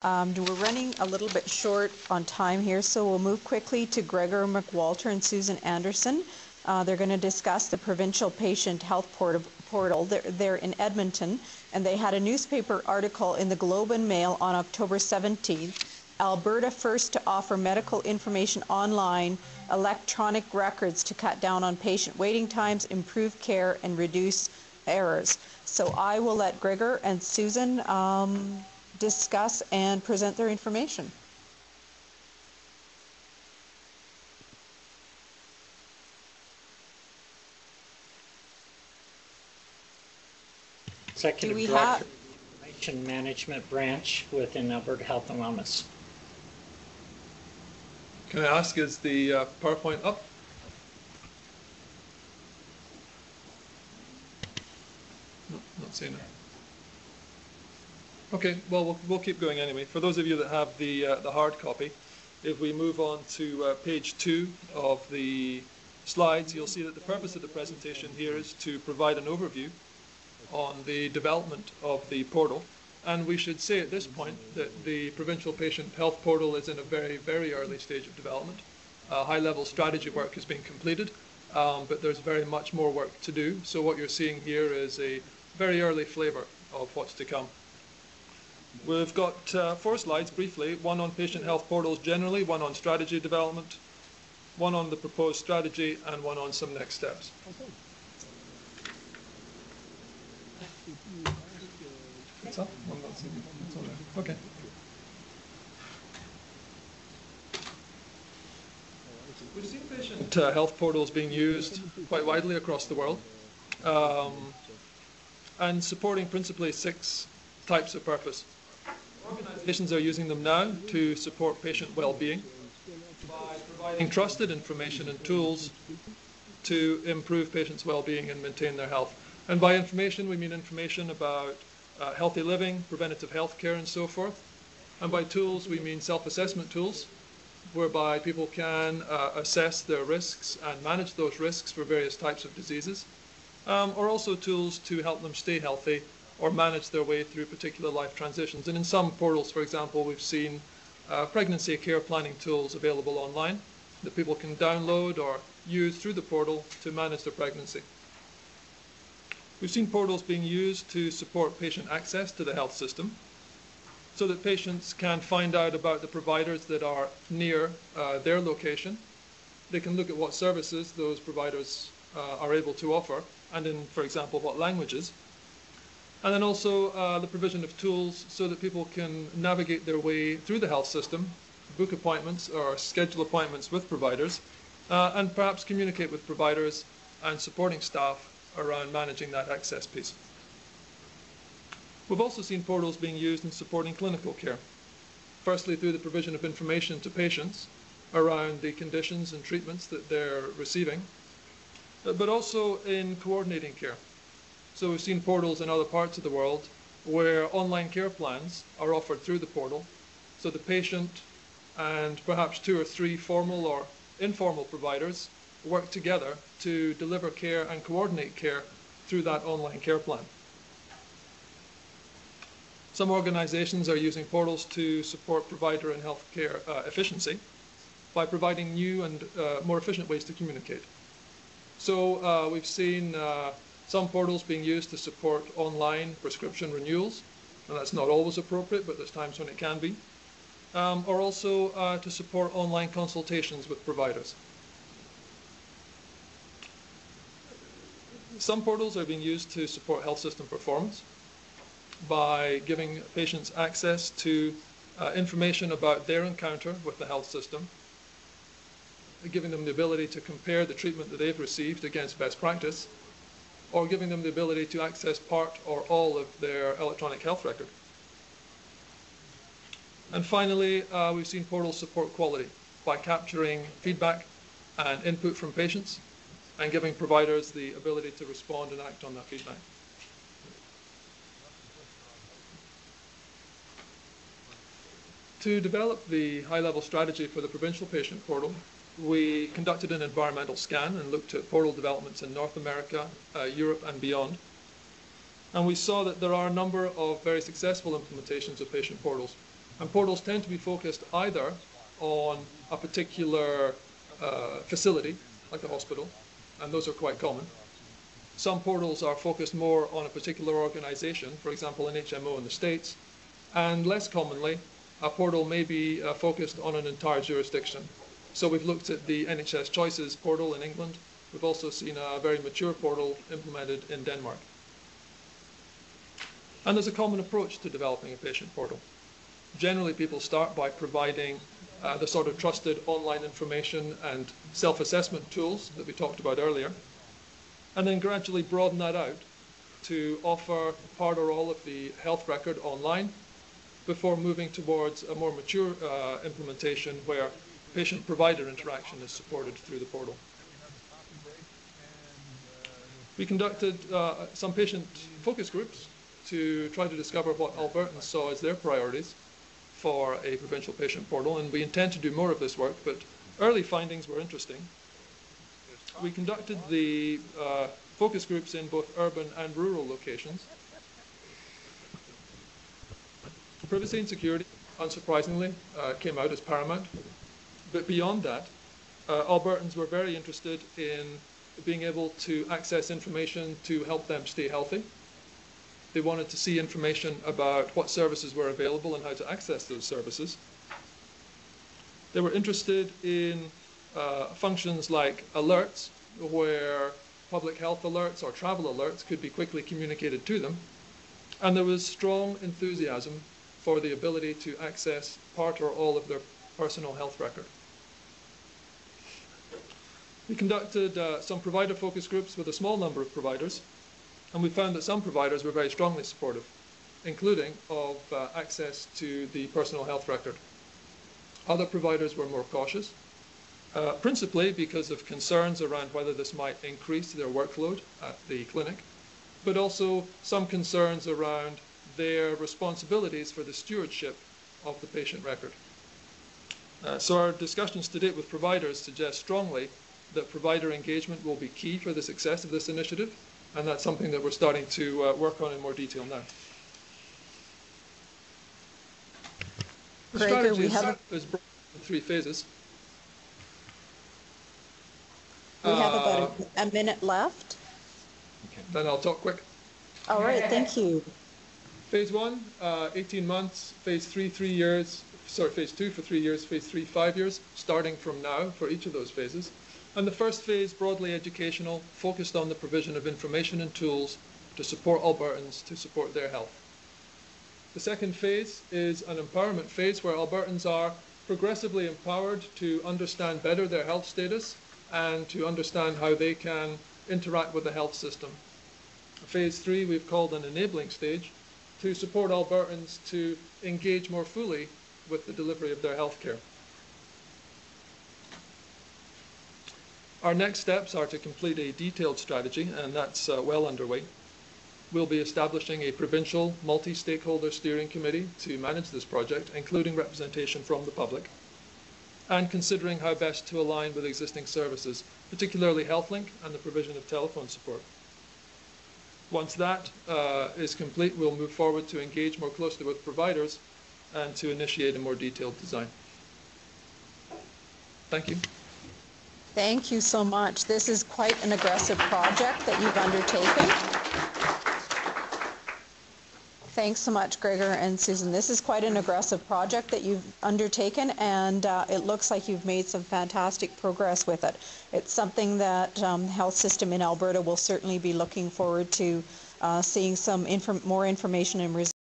We're running a little bit short on time here, so we'll move quickly to Gregor, McWalter, and Susan Anderson. They're going to discuss the Provincial Patient Health Portal. They're in Edmonton, and they had a newspaper article in the Globe and Mail on October 17th. Alberta first to offer medical information online, electronic records to cut down on patient waiting times, improve care, and reduce errors. So I will let Gregor and Susan discuss and present their information. Executive Director, Information Management Branch within Alberta Health and Wellness. Can I ask, is the PowerPoint up? No, not seeing it. Okay, well, we'll keep going anyway. For those of you that have the hard copy, if we move on to page 2 of the slides, you'll see that the purpose of the presentation here is to provide an overview on the development of the portal. And we should say at this point that the Provincial Patient Health Portal is in a very, very early stage of development. High-level strategy work has been completed, but there's very much more work to do. So what you're seeing here is a very early flavor of what's to come. We've got 4 slides briefly, one on patient health portals generally, one on strategy development, one on the proposed strategy, and one on some next steps. It's up? It's on there. Okay. We've seen patient health portals being used quite widely across the world and supporting principally 6 types of purpose. Organizations are using them now to support patient well-being by providing trusted information and tools to improve patients' well-being and maintain their health. And by information, we mean information about healthy living, preventative health care, and so forth. And by tools, we mean self-assessment tools, whereby people can assess their risks and manage those risks for various types of diseases, or also tools to help them stay healthy or manage their way through particular life transitions. And in some portals, for example, we've seen pregnancy care planning tools available online that people can download or use through the portal to manage their pregnancy. We've seen portals being used to support patient access to the health system so that patients can find out about the providers that are near their location. They can look at what services those providers are able to offer and in, for example, what languages. And then also the provision of tools so that people can navigate their way through the health system, book appointments or schedule appointments with providers, and perhaps communicate with providers and supporting staff around managing that access piece. We've also seen portals being used in supporting clinical care. Firstly, through the provision of information to patients around the conditions and treatments that they're receiving, but also in coordinating care. So we've seen portals in other parts of the world where online care plans are offered through the portal, so the patient and perhaps 2 or 3 formal or informal providers work together to deliver care and coordinate care through that online care plan. Some organizations are using portals to support provider and healthcare efficiency by providing new and more efficient ways to communicate. So we've seen some portals being used to support online prescription renewals, and that's not always appropriate, but there's times when it can be, or also to support online consultations with providers. Some portals are being used to support health system performance by giving patients access to information about their encounter with the health system, giving them the ability to compare the treatment that they've received against best practice, or giving them the ability to access part or all of their electronic health record. And finally, we've seen portals support quality by capturing feedback and input from patients and giving providers the ability to respond and act on that feedback. To develop the high-level strategy for the Provincial Patient Portal, we conducted an environmental scan and looked at portal developments in North America, Europe, and beyond. And we saw that there are a number of very successful implementations of patient portals. And portals tend to be focused either on a particular facility, like the hospital, and those are quite common. Some portals are focused more on a particular organization, for example, an HMO in the States, and less commonly, a portal may be focused on an entire jurisdiction. So we've looked at the NHS Choices portal in England. We've also seen a very mature portal implemented in Denmark. And there's a common approach to developing a patient portal. Generally, people start by providing the sort of trusted online information and self-assessment tools that we talked about earlier, and then gradually broaden that out to offer part or all of the health record online before moving towards a more mature implementation where patient-provider interaction is supported through the portal. We conducted some patient focus groups to try to discover what Albertans saw as their priorities for a provincial patient portal, and we intend to do more of this work, but early findings were interesting. We conducted the focus groups in both urban and rural locations. Privacy and security, unsurprisingly, came out as paramount. But beyond that, Albertans were very interested in being able to access information to help them stay healthy. They wanted to see information about what services were available and how to access those services. They were interested in functions like alerts, where public health alerts or travel alerts could be quickly communicated to them. And there was strong enthusiasm for the ability to access part or all of their personal health record. We conducted some provider focus groups with a small number of providers, and we found that some providers were very strongly supportive, including of access to the personal health record. Other providers were more cautious, principally because of concerns around whether this might increase their workload at the clinic, but also some concerns around their responsibilities for the stewardship of the patient record. So our discussions to date with providers suggest strongly that provider engagement will be key for the success of this initiative, and that's something that we're starting to work on in more detail now. The Gregor, strategy is broken into 3 phases. We have about a minute left. Then I'll talk quick. All right, thank you. Phase 1, 18 months. Phase 3, 3 years. Sorry, phase 2 for 3 years. Phase 3, 5 years, starting from now for each of those phases. And the first phase, broadly educational, focused on the provision of information and tools to support Albertans to support their health. The second phase is an empowerment phase where Albertans are progressively empowered to understand better their health status and to understand how they can interact with the health system. Phase 3 we've called an enabling stage to support Albertans to engage more fully with the delivery of their health care. Our next steps are to complete a detailed strategy, and that's well underway. We'll be establishing a provincial multi-stakeholder steering committee to manage this project, including representation from the public, and considering how best to align with existing services, particularly HealthLink and the provision of telephone support. Once that is complete, we'll move forward to engage more closely with providers and to initiate a more detailed design. Thank you. Thank you so much. This is quite an aggressive project that you've undertaken. Thanks so much, Gregor and Susan. This is quite an aggressive project that you've undertaken, and it looks like you've made some fantastic progress with it. It's something that the health system in Alberta will certainly be looking forward to seeing some more information and results.